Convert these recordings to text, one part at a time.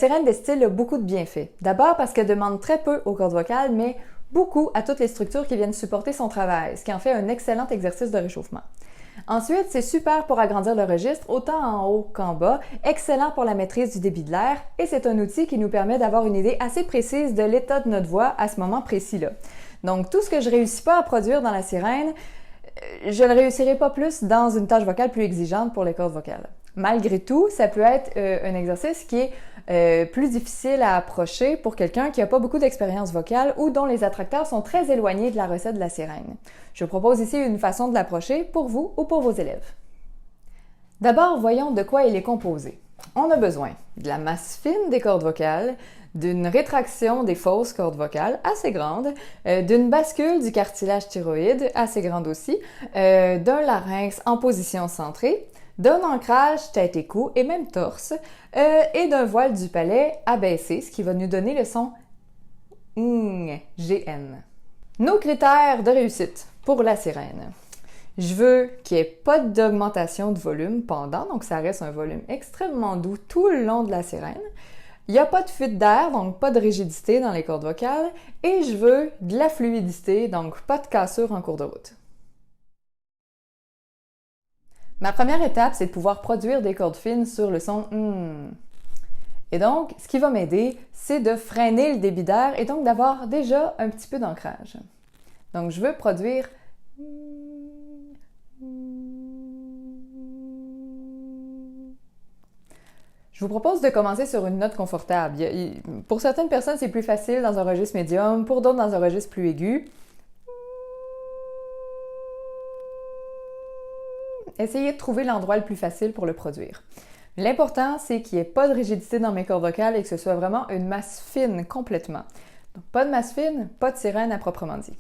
sirène des styles a beaucoup de bienfaits. D'abord parce qu'elle demande très peu aux cordes vocales, mais beaucoup à toutes les structures qui viennent supporter son travail, ce qui en fait un excellent exercice de réchauffement. Ensuite, c'est super pour agrandir le registre, autant en haut qu'en bas, excellent pour la maîtrise du débit de l'air, et c'est un outil qui nous permet d'avoir une idée assez précise de l'état de notre voix à ce moment précis-là. Donc, tout ce que je ne réussis pas à produire dans la sirène, je ne réussirai pas plus dans une tâche vocale plus exigeante pour les cordes vocales. Malgré tout, ça peut être un exercice qui est plus difficile à approcher pour quelqu'un qui n'a pas beaucoup d'expérience vocale ou dont les attracteurs sont très éloignés de la recette de la sirène. Je propose ici une façon de l'approcher pour vous ou pour vos élèves. D'abord, voyons de quoi il est composé. On a besoin de la masse fine des cordes vocales, d'une rétraction des fausses cordes vocales assez grande, d'une bascule du cartilage thyroïde assez grande aussi, d'un larynx en position centrée, d'un ancrage tête et cou et même torse, et d'un voile du palais abaissé, ce qui va nous donner le son GN. Nos critères de réussite pour la sirène. Je veux qu'il n'y ait pas d'augmentation de volume pendant, donc ça reste un volume extrêmement doux tout le long de la sirène. Il n'y a pas de fuite d'air, donc pas de rigidité dans les cordes vocales. Et je veux de la fluidité, donc pas de cassure en cours de route. Ma première étape, c'est de pouvoir produire des cordes fines sur le son Et donc, ce qui va m'aider, c'est de freiner le débit d'air et donc d'avoir déjà un petit peu d'ancrage. Donc, je veux produire Je vous propose de commencer sur une note confortable. Pour certaines personnes, c'est plus facile dans un registre médium, pour d'autres dans un registre plus aigu. Essayez de trouver l'endroit le plus facile pour le produire. L'important, c'est qu'il n'y ait pas de rigidité dans mes cordes vocales et que ce soit vraiment une masse fine complètement. Donc, pas de masse fine, pas de sirène à proprement dit.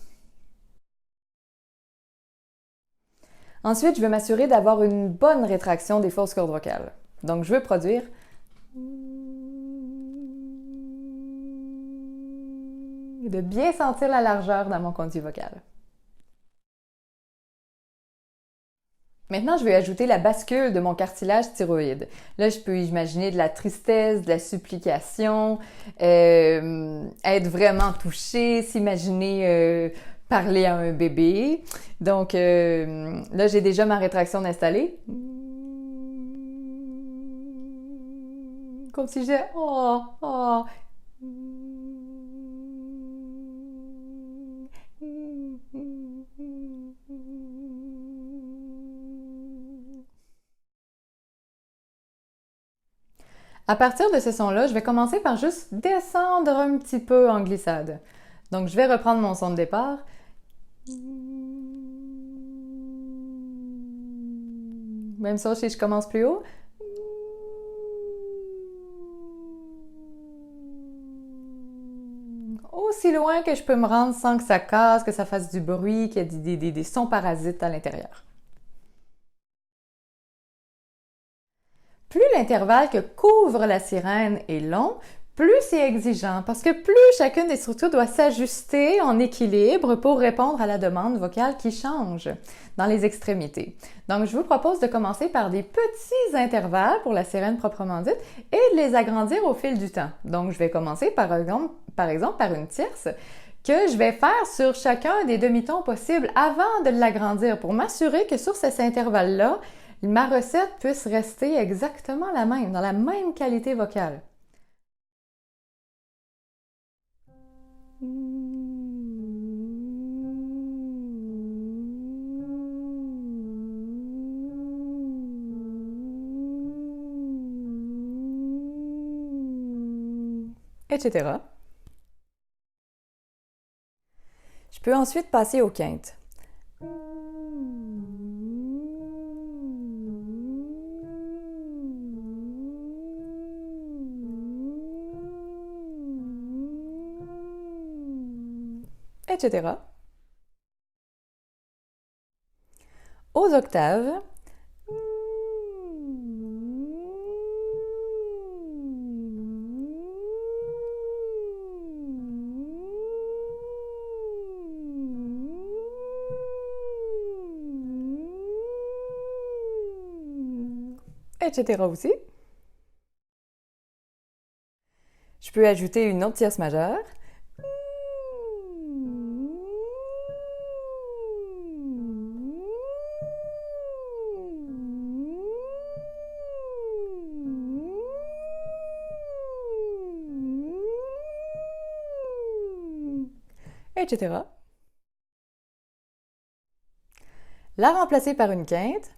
Ensuite, je vais m'assurer d'avoir une bonne rétraction des fausses cordes vocales. Donc, je veux produire et de bien sentir la largeur dans mon conduit vocal. Maintenant, je vais ajouter la bascule de mon cartilage thyroïde. Là, je peux imaginer de la tristesse, de la supplication, être vraiment touché, s'imaginer parler à un bébé. Donc, là, j'ai déjà ma rétraction installée. Comme si je disais « Oh, oh ». À partir de ce son-là, je vais commencer par juste descendre un petit peu en glissade. Donc, je vais reprendre mon son de départ. Même chose si je commence plus haut. Aussi loin que je peux me rendre sans que ça casse, que ça fasse du bruit, qu'il y ait des sons parasites à l'intérieur. Plus l'intervalle que couvre la sirène est long, plus c'est exigeant parce que plus chacune des structures doit s'ajuster en équilibre pour répondre à la demande vocale qui change dans les extrémités. Donc, je vous propose de commencer par des petits intervalles pour la sirène proprement dite et de les agrandir au fil du temps. Donc, je vais commencer par exemple par une tierce que je vais faire sur chacun des demi-tons possibles avant de l'agrandir pour m'assurer que sur cet intervalle-là, ma recette puisse rester exactement la même, dans la même qualité vocale. Etc. Je peux ensuite passer aux quintes. Etc. Aux octaves. Etc. aussi. Je peux ajouter une autre tierce majeure. Etc. La remplacer par une quinte.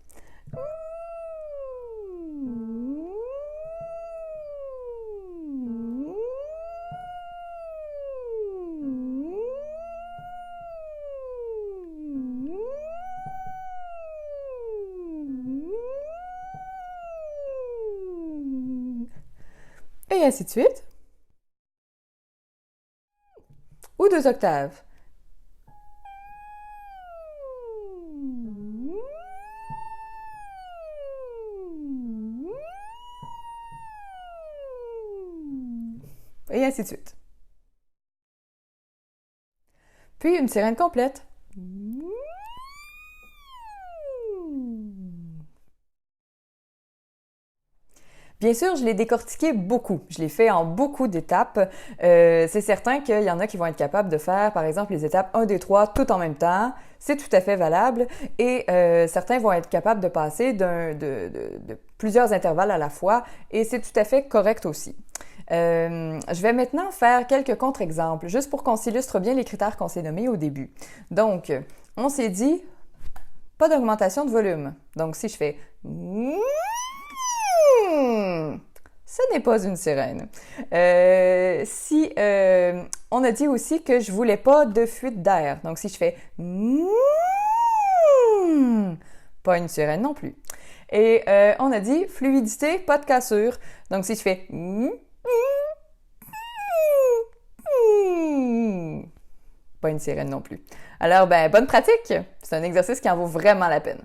Et ainsi de suite. Ou 2 octaves. Et ainsi de suite. Puis une sirène complète. Bien sûr, je l'ai décortiqué beaucoup. Je l'ai fait en beaucoup d'étapes. C'est certain qu'il y en a qui vont être capables de faire, par exemple, les étapes 1, 2, 3 tout en même temps. C'est tout à fait valable. Et certains vont être capables de passer de plusieurs intervalles à la fois. Et c'est tout à fait correct aussi. Je vais maintenant faire quelques contre-exemples, juste pour qu'on s'illustre bien les critères qu'on s'est nommés au début. Donc, on s'est dit, pas d'augmentation de volume. Donc, si je fais... Ce n'est pas une sirène. On a dit aussi que je voulais pas de fuite d'air. Donc, si je fais pas une sirène non plus. Et on a dit fluidité, pas de cassure. Donc, si je fais pas une sirène non plus. Alors, bonne pratique! C'est un exercice qui en vaut vraiment la peine.